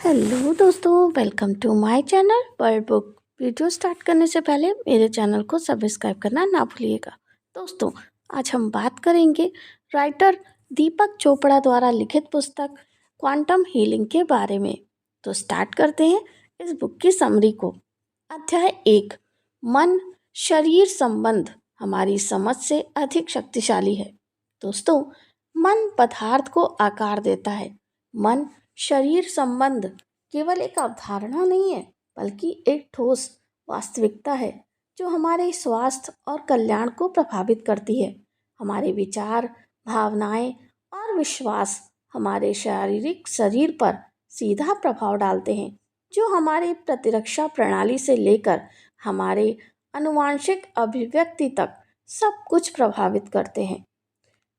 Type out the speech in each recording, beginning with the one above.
Hello दोस्तों, welcome to my channel word book. Video start करने से पहले मेरे चैनल को सब्सक्राइब करना ना भूलिएगा। दोस्तों, आज हम बात करेंगे राइटर दीपक चोपड़ा द्वारा लिखित पुस्तक क्वांटम हीलिंग के बारे में। तो स्टार्ट करते हैं इस बुक की समरी को। अध्याय 1, मन शरीर संबंध हमारी समझ से अधिक शक्तिशाली है। दोस्तों, मन पदार्थ को आकार देता है। मन शरीर संबंध केवल एक अवधारणा नहीं है, बल्कि एक ठोस वास्तविकता है जो हमारे स्वास्थ्य और कल्याण को प्रभावित करती है। हमारे विचार, भावनाएं और विश्वास हमारे शारीरिक शरीर पर सीधा प्रभाव डालते हैं, जो हमारे प्रतिरक्षा प्रणाली से लेकर हमारे आनुवांशिक अभिव्यक्ति तक सब कुछ प्रभावित करते हैं।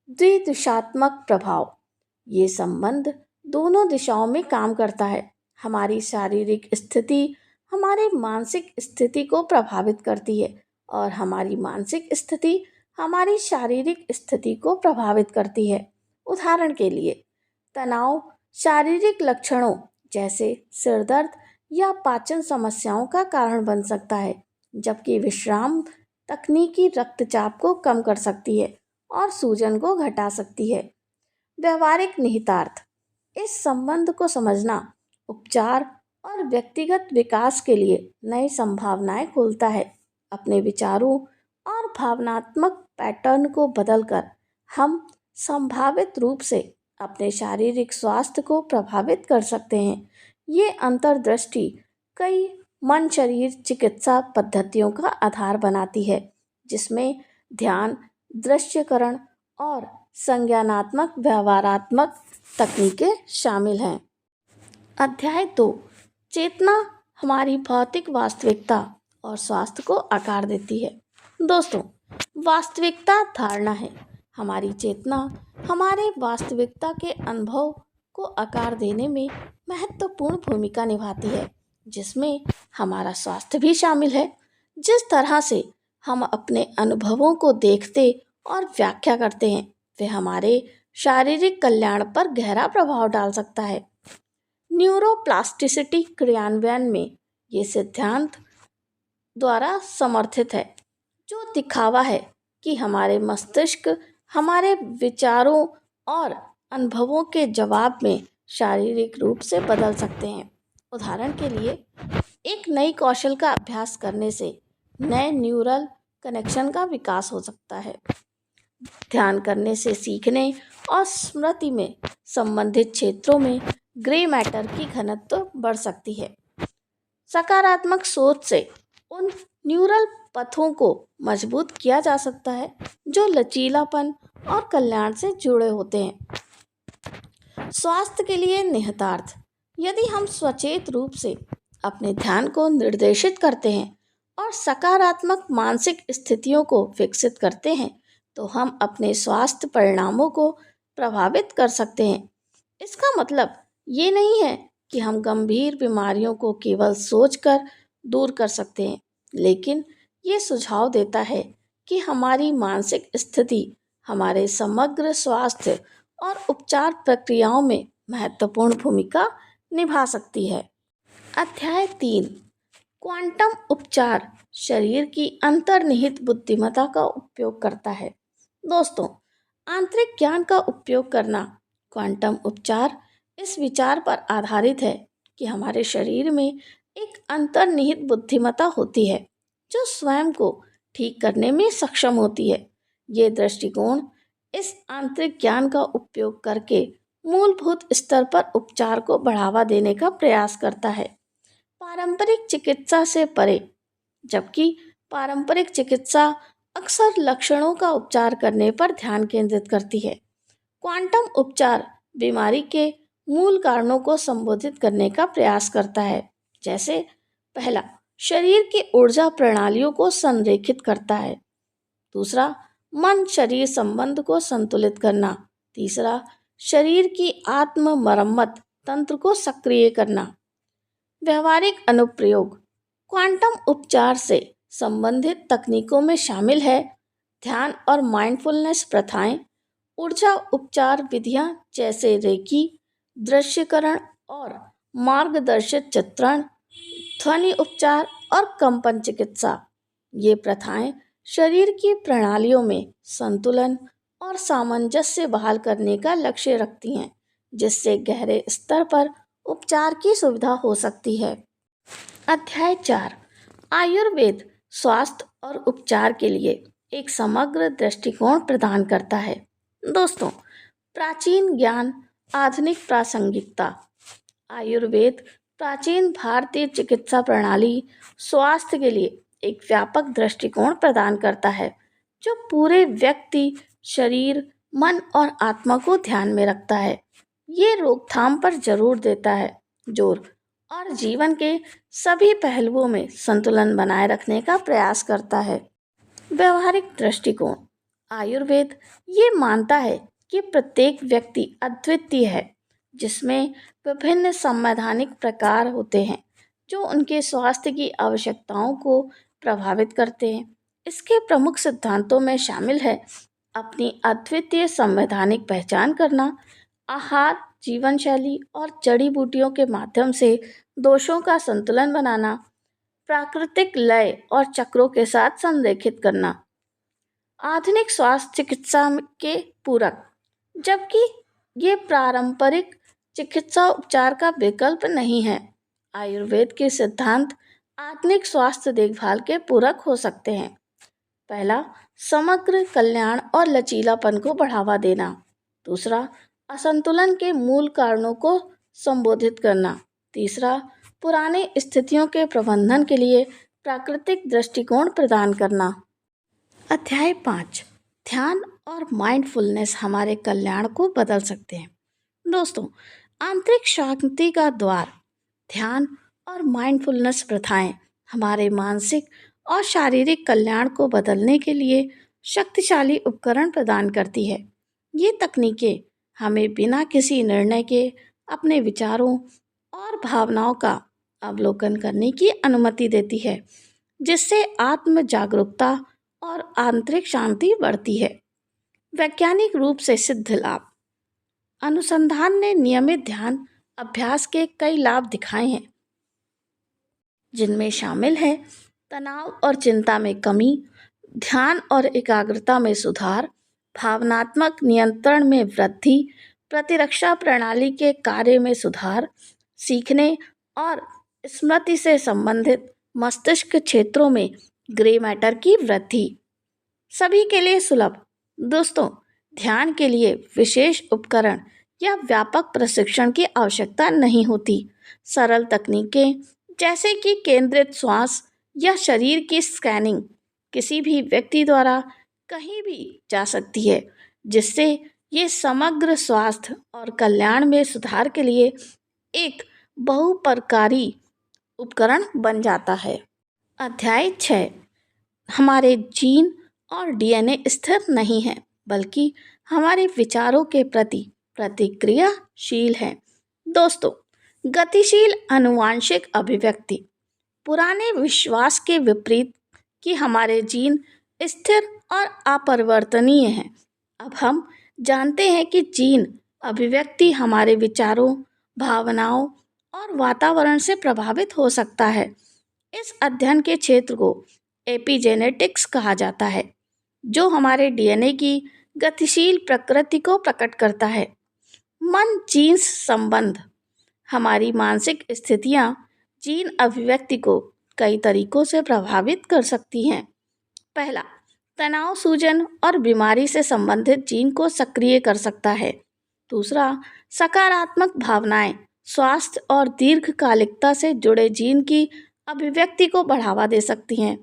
द्विदिशात्मक प्रभाव, ये संबंध दोनों दिशाओं में काम करता है। हमारी शारीरिक स्थिति हमारे मानसिक स्थिति को प्रभावित करती है और हमारी मानसिक स्थिति हमारी शारीरिक स्थिति को प्रभावित करती है। उदाहरण के लिए, तनाव शारीरिक लक्षणों जैसे सिर दर्द या पाचन समस्याओं का कारण बन सकता है, जबकि विश्राम तकनीकी रक्तचाप को कम कर सकती है और सूजन को घटा सकती है। व्यवहारिक निहितार्थ, इस संबंध को समझना उपचार और व्यक्तिगत विकास के लिए नई संभावनाएं खोलता है। अपने विचारों और भावनात्मक पैटर्न को बदलकर हम संभावित रूप से अपने शारीरिक स्वास्थ्य को प्रभावित कर सकते हैं। ये अंतर्दृष्टि कई मन शरीर चिकित्सा पद्धतियों का आधार बनाती है, जिसमें ध्यान, दृश्यकरण और संज्ञानात्मक व्यवहारात्मक तकनीकें शामिल हैं। अध्याय 2, चेतना हमारी भौतिक वास्तविकता और स्वास्थ्य को आकार देती है। दोस्तों, वास्तविकता धारणा है। हमारी चेतना हमारे वास्तविकता के अनुभव को आकार देने में महत्वपूर्ण भूमिका निभाती है, जिसमें हमारा स्वास्थ्य भी शामिल है। जिस तरह से हम अपने अनुभवों को देखते और व्याख्या करते हैं, वे हमारे शारीरिक कल्याण पर गहरा प्रभाव डाल सकता है। न्यूरोप्लास्टिसिटी क्रियान्वयन में ये सिद्धांत द्वारा समर्थित है, जो दिखावा है कि हमारे मस्तिष्क हमारे विचारों और अनुभवों के जवाब में शारीरिक रूप से बदल सकते हैं। उदाहरण के लिए, एक नई कौशल का अभ्यास करने से नए न्यूरल कनेक्शन का विकास हो सकता है। ध्यान करने से सीखने और स्मृति में संबंधित क्षेत्रों में ग्रे मैटर की घनत्व बढ़ सकती है। सकारात्मक सोच से उन न्यूरल पथों को मजबूत किया जा सकता है जो लचीलापन और कल्याण से जुड़े होते हैं। स्वास्थ्य के लिए निहितार्थ, यदि हम सचेत रूप से अपने ध्यान को निर्देशित करते हैं और सकारात्मक मानसिक स्थितियों को विकसित करते हैं, तो हम अपने स्वास्थ्य परिणामों को प्रभावित कर सकते हैं। इसका मतलब ये नहीं है कि हम गंभीर बीमारियों को केवल सोचकर दूर कर सकते हैं, लेकिन ये सुझाव देता है कि हमारी मानसिक स्थिति हमारे समग्र स्वास्थ्य और उपचार प्रक्रियाओं में महत्वपूर्ण भूमिका निभा सकती है। अध्याय 3, क्वांटम उपचार शरीर की अंतर्निहित बुद्धिमत्ता का उपयोग करता है। दोस्तों, आंतरिक ज्ञान का उपयोग करना क्वांटम उपचार इस विचार पर आधारित है कि हमारे शरीर में एक अंतर्निहित बुद्धिमत्ता होती है जो स्वयं को ठीक करने में सक्षम होती है। ये दृष्टिकोण इस आंतरिक ज्ञान का उपयोग करके मूलभूत स्तर पर उपचार को बढ़ावा देने का प्रयास करता है, पारंपरिक चिकित्सा से परे। जबकि पारंपरिक चिकित्सा अक्सर लक्षणों का उपचार करने पर ध्यान केंद्रित करती है, क्वांटम उपचार बीमारी के मूल कारणों को संबोधित करने का प्रयास करता है। जैसे पहला, शरीर की ऊर्जा प्रणालियों को संरेखित करता है। दूसरा, मन शरीर संबंध को संतुलित करना। तीसरा, शरीर की आत्म मरम्मत तंत्र को सक्रिय करना। व्यवहारिक अनुप्रयोग, क्वांटम उपचार से संबंधित तकनीकों में शामिल है ध्यान और माइंडफुलनेस प्रथाएं, ऊर्जा उपचार विधियां जैसे रेकी, दृश्यकरण और मार्गदर्शित चित्रण, ध्वनि उपचार और कंपन चिकित्सा। ये प्रथाएं शरीर की प्रणालियों में संतुलन और सामंजस्य बहाल करने का लक्ष्य रखती हैं, जिससे गहरे स्तर पर उपचार की सुविधा हो सकती है। अध्याय 4, आयुर्वेद स्वास्थ्य और उपचार के लिए एक समग्र दृष्टिकोण प्रदान करता है। दोस्तों, प्राचीन ज्ञान, आधुनिक प्रासंगिकता। आयुर्वेद प्राचीन भारतीय चिकित्सा प्रणाली स्वास्थ्य के लिए एक व्यापक दृष्टिकोण प्रदान करता है, जो पूरे व्यक्ति, शरीर, मन और आत्मा को ध्यान में रखता है। ये रोकथाम पर जरूर देता है जोर और जीवन के सभी पहलुओं में संतुलन बनाए रखने का प्रयास करता है। व्यवहारिक दृष्टिकोण। आयुर्वेद ये मानता है कि प्रत्येक व्यक्ति अद्वितीय है, जिसमें विभिन्न संवैधानिक प्रकार होते हैं जो उनके स्वास्थ्य की आवश्यकताओं को प्रभावित करते हैं। इसके प्रमुख सिद्धांतों में शामिल है अपनी अद्वितीय संवैधानिक पहचान करना, आहार, जीवन शैली और जड़ी बूटियों के माध्यम से दोषों का संतुलन बनाना, प्राकृतिक लय और चक्रों के साथ संरेखित करना। आधुनिक स्वास्थ्य चिकित्सा के पूरक। जबकि ये पारंपरिक चिकित्सा उपचार का विकल्प नहीं है, आयुर्वेद के सिद्धांत आधुनिक स्वास्थ्य देखभाल के पूरक हो सकते हैं। पहला, समग्र कल्याण और लचीलापन को बढ़ावा देना। दूसरा, असंतुलन के मूल कारणों को संबोधित करना। तीसरा, पुराने स्थितियों के प्रबंधन के लिए प्राकृतिक दृष्टिकोण प्रदान करना। अध्याय 5, ध्यान और माइंडफुलनेस हमारे कल्याण को बदल सकते हैं। दोस्तों, आंतरिक शांति का द्वार ध्यान और माइंडफुलनेस प्रथाएं हमारे मानसिक और शारीरिक कल्याण को बदलने के लिए शक्तिशाली उपकरण प्रदान करती है। ये तकनीकें हमें बिना किसी निर्णय के अपने विचारों और भावनाओं का अवलोकन करने की अनुमति देती है, जिससे आत्म जागरूकता और आंतरिक शांति बढ़ती है। वैज्ञानिक रूप से सिद्ध लाभ। अनुसंधान ने नियमित ध्यान अभ्यास के कई लाभ दिखाए हैं, जिनमें शामिल है तनाव और चिंता में कमी, ध्यान और एकाग्रता में सुधार, भावनात्मक नियंत्रण में वृद्धि, प्रतिरक्षा प्रणाली के कार्य में सुधार, सीखने और स्मृति से संबंधित मस्तिष्क क्षेत्रों में ग्रे मैटर की वृद्धि। सभी के लिए सुलभ। दोस्तों, ध्यान के लिए विशेष उपकरण या व्यापक प्रशिक्षण की आवश्यकता नहीं होती। सरल तकनीकें जैसे कि केंद्रित श्वास या शरीर की स्कैनिंग किसी भी व्यक्ति द्वारा कहीं भी जा सकती है, जिससे ये समग्र स्वास्थ्य और कल्याण में सुधार के लिए एक बहुप्रकारी उपकरण बन जाता है। अध्याय 6, हमारे जीन और डीएनए स्थिर नहीं है, बल्कि हमारे विचारों के प्रति प्रतिक्रियाशील है। दोस्तों, गतिशील आनुवांशिक अभिव्यक्ति। पुराने विश्वास के विपरीत कि हमारे जीन स्थिर और अपरिवर्तनीय हैं, अब हम जानते हैं कि जीन अभिव्यक्ति हमारे विचारों, भावनाओं और वातावरण से प्रभावित हो सकता है। इस अध्ययन के क्षेत्र को एपिजेनेटिक्स कहा जाता है, जो हमारे डीएनए की गतिशील प्रकृति को प्रकट करता है। मन जीन्स संबंध। हमारी मानसिक स्थितियां जीन अभिव्यक्ति को कई तरीकों से प्रभावित कर सकती हैं। पहला, तनाव, सूजन और बीमारी से संबंधित जीन को सक्रिय कर सकता है। दूसरा, सकारात्मक भावनाएं, स्वास्थ्य और दीर्घकालिकता से जुड़े जीन की अभिव्यक्ति को बढ़ावा दे सकती हैं।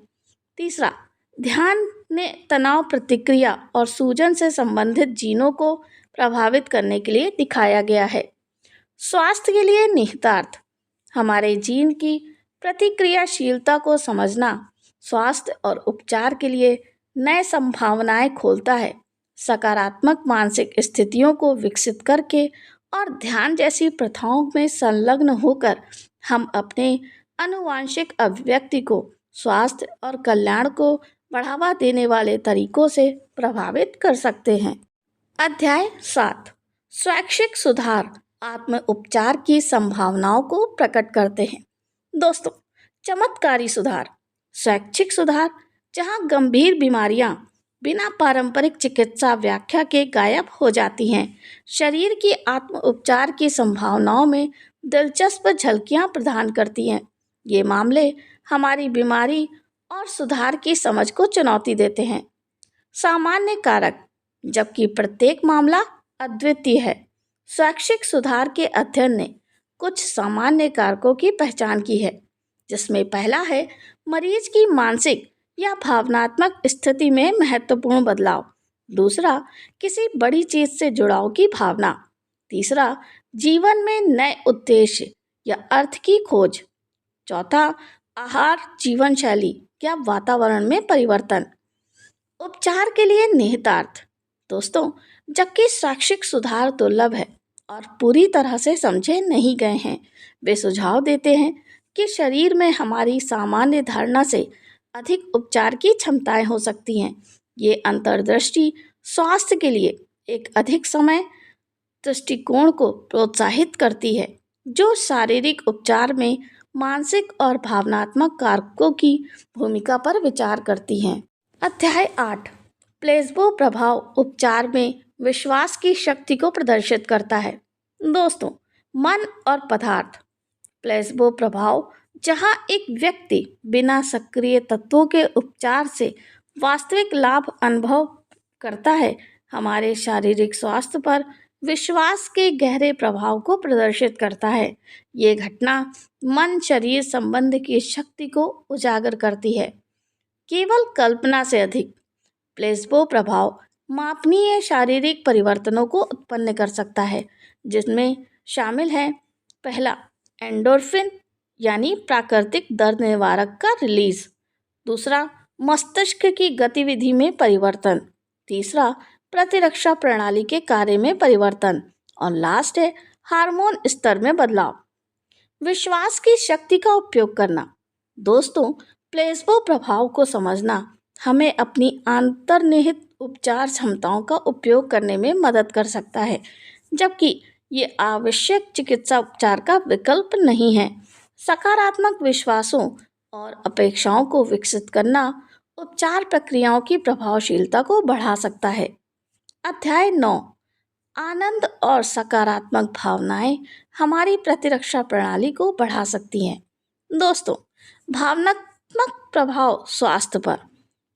तीसरा, ध्यान ने तनाव प्रतिक्रिया और सूजन से संबंधित जीनों को प्रभावित करने के लिए दिखाया गया है। स्वास्थ्य के लिए निहितार्थ। हमारे जीन की प्रतिक्रियाशीलता को समझना स्वास्थ्य और उपचार के लिए नए संभावनाएं खोलता है। सकारात्मक मानसिक स्थितियों को विकसित करके और ध्यान जैसी प्रथाओं में संलग्न होकर हम अपने आनुवांशिक अभिव्यक्ति को स्वास्थ्य और कल्याण को बढ़ावा देने वाले तरीकों से प्रभावित कर सकते हैं। अध्याय 7, स्वैच्छिक सुधार आत्म उपचार की संभावनाओं को प्रकट करते हैं। दोस्तों, चमत्कारी सुधार, शैक्षिक सुधार, जहां गंभीर बीमारियां बिना पारंपरिक चिकित्सा व्याख्या के गायब हो जाती हैं, शरीर की आत्म उपचार की संभावनाओं में दिलचस्प झलकियां प्रदान करती हैं। ये मामले हमारी बीमारी और सुधार की समझ को चुनौती देते हैं। सामान्य कारक, जबकि प्रत्येक मामला अद्वितीय है, शैक्षिक सुधार के अध्ययन ने कुछ सामान्य कारकों की पहचान की है, जिसमें पहला है मरीज की मानसिक या भावनात्मक स्थिति में महत्वपूर्ण बदलाव। दूसरा, किसी बड़ी चीज से जुड़ाव की भावना। तीसरा, जीवन में नए उद्देश्य या अर्थ की खोज। चौथा, आहार, जीवन शैली या वातावरण में परिवर्तन। उपचार के लिए निहितार्थ। दोस्तों, जबकि शैक्षिक सुधार दुर्लभ है और पूरी तरह से समझे नहीं गए हैं, वे सुझाव देते हैं कि शरीर में हमारी सामान्य धारणा से अधिक उपचार की क्षमताएं हो सकती हैं। ये अंतर्दृष्टि स्वास्थ्य के लिए एक अधिक समय दृष्टिकोण को प्रोत्साहित करती है, जो शारीरिक उपचार में मानसिक और भावनात्मक कारकों की भूमिका पर विचार करती हैं। अध्याय 8, प्लेसबो प्रभाव उपचार में विश्वास की शक्ति को प्रदर्शित करता है। दोस्तों, मन और पदार्थ। प्लेसबो प्रभाव, जहां एक व्यक्ति बिना सक्रिय तत्वों के उपचार से वास्तविक लाभ अनुभव करता है, हमारे शारीरिक स्वास्थ्य पर विश्वास के गहरे प्रभाव को प्रदर्शित करता है। ये घटना मन शरीर संबंध की शक्ति को उजागर करती है। केवल कल्पना से अधिक, प्लेसबो प्रभाव मापनीय शारीरिक परिवर्तनों को उत्पन्न कर सकता है, जिसमें शामिल है पहला, एंडोर्फिन यानी प्राकृतिक दर्द निवारक का रिलीज। दूसरा, मस्तिष्क की गतिविधि में परिवर्तन। तीसरा, प्रतिरक्षा प्रणाली के कार्य में परिवर्तन। और लास्ट है हार्मोन स्तर में बदलाव। विश्वास की शक्ति का उपयोग करना। दोस्तों, प्लेसबो प्रभाव को समझना हमें अपनी अंतर्निहित उपचार क्षमताओं का उपयोग करने में मदद कर सकता है, जबकि ये आवश्यक चिकित्सा उपचार का विकल्प नहीं है। सकारात्मक विश्वासों और अपेक्षाओं को विकसित करना उपचार प्रक्रियाओं की प्रभावशीलता को बढ़ा सकता है। अध्याय 9, आनंद और सकारात्मक भावनाएं हमारी प्रतिरक्षा प्रणाली को बढ़ा सकती हैं। दोस्तों, भावनात्मक प्रभाव स्वास्थ्य पर,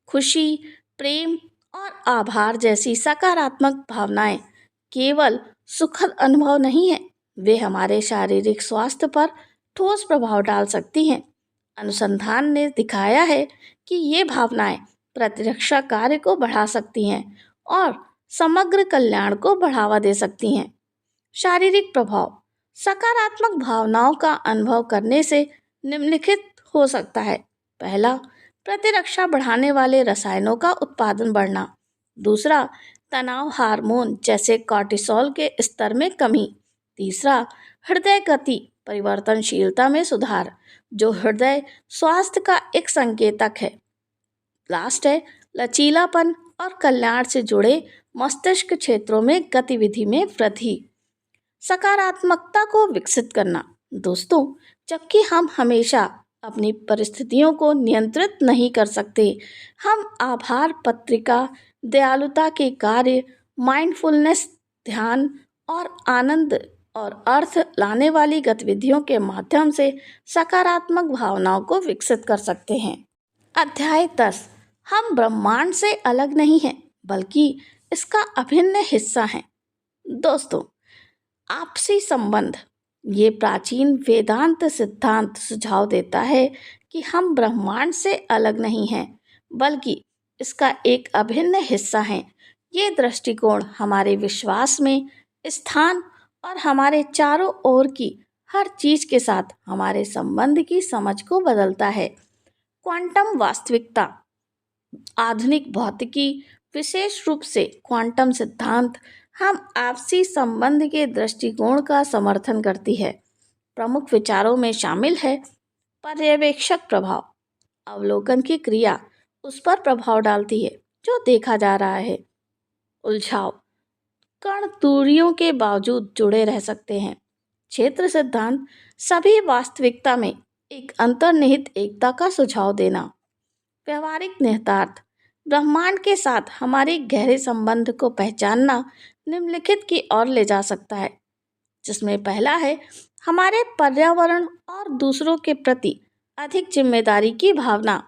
खुशी, प्रेम और आभार जैसी सकारात्मक भावनाएं केवल सुखद अनुभव नहीं है, वे हमारे शारीरिक स्वास्थ्य पर ठोस प्रभाव डाल सकती हैं। अनुसंधान ने दिखाया है कि ये भावनाएं प्रतिरक्षा कार्य को बढ़ा सकती हैं और समग्र कल्याण को बढ़ावा दे सकती हैं। शारीरिक प्रभाव, सकारात्मक भावनाओं का अनुभव करने से निम्नलिखित हो सकता है। पहला, प्रतिरक्षा बढ़ाने वाले रसायनों का उत्पादन बढ़ना। दूसरा, तनाव हार्मोन जैसे कॉर्टिसोल के स्तर में कमी। तीसरा, हृदय गति परिवर्तनशीलता में सुधार, जो हृदय स्वास्थ्य का एक संकेतक है। लास्ट है लचीलापन और कल्याण से जुड़े मस्तिष्क क्षेत्रों में गतिविधि में वृद्धि। सकारात्मकता को विकसित करना। दोस्तों, जबकि हम हमेशा अपनी परिस्थितियों को नियंत्रित नहीं कर सकते, हम आभार पत्रिका, दयालुता के कार्य, माइंडफुलनेस, ध्यान और आनंद और अर्थ लाने वाली गतिविधियों के माध्यम से सकारात्मक भावनाओं को विकसित कर सकते हैं। अध्याय 10, हम ब्रह्मांड से अलग नहीं हैं, बल्कि इसका अभिन्न हिस्सा हैं। दोस्तों, आपसी संबंध, ये प्राचीन वेदांत सिद्धांत सुझाव देता है कि हम ब्रह्मांड से अलग नहीं हैं, बल्कि इसका एक अभिन्न हिस्सा हैं। ये दृष्टिकोण हमारे विश्वास में स्थान और हमारे चारों ओर की हर चीज के साथ हमारे संबंध की समझ को बदलता है। क्वांटम वास्तविकता, आधुनिक भौतिकी, विशेष रूप से क्वांटम सिद्धांत, हम आपसी संबंध के दृष्टिकोण का समर्थन करती है। प्रमुख विचारों में शामिल है पर्यवेक्षक प्रभाव, अवलोकन की क्रिया उस पर प्रभाव डालती है जो देखा जा रहा है। उलझाव, कण दूरियों के बावजूद जुड़े रह सकते हैं। क्षेत्र सिद्धांत सभी वास्तविकता में एक अंतर्निहित एकता का सुझाव देना। व्यवहारिक निहितार्थ ब्रह्मांड के साथ हमारे गहरे संबंध को पहचानना निम्नलिखित की ओर ले जा सकता है, जिसमें पहला है हमारे पर्यावरण और दूसरों के प्रति अधिक जिम्मेदारी की भावना।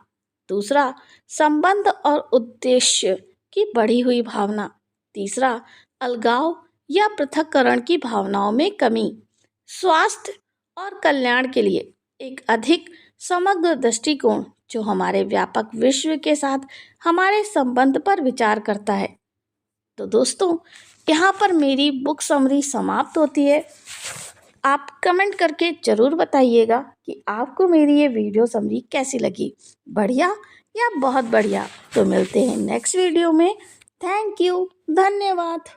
दूसरा, संबंध और उद्देश्य की बढ़ी हुई भावना। तीसरा, अलगाव या पृथक्करण की भावनाओं में कमी। स्वास्थ्य और कल्याण के लिए एक अधिक समग्र दृष्टिकोण जो हमारे व्यापक विश्व के साथ हमारे संबंध पर विचार करता है। तो दोस्तों, यहाँ पर मेरी बुक समरी समाप्त होती है। आप कमेंट करके ज़रूर बताइएगा कि आपको मेरी ये वीडियो समरी कैसी लगी, बढ़िया या बहुत बढ़िया। तो मिलते हैं नेक्स्ट वीडियो में। थैंक यू, धन्यवाद।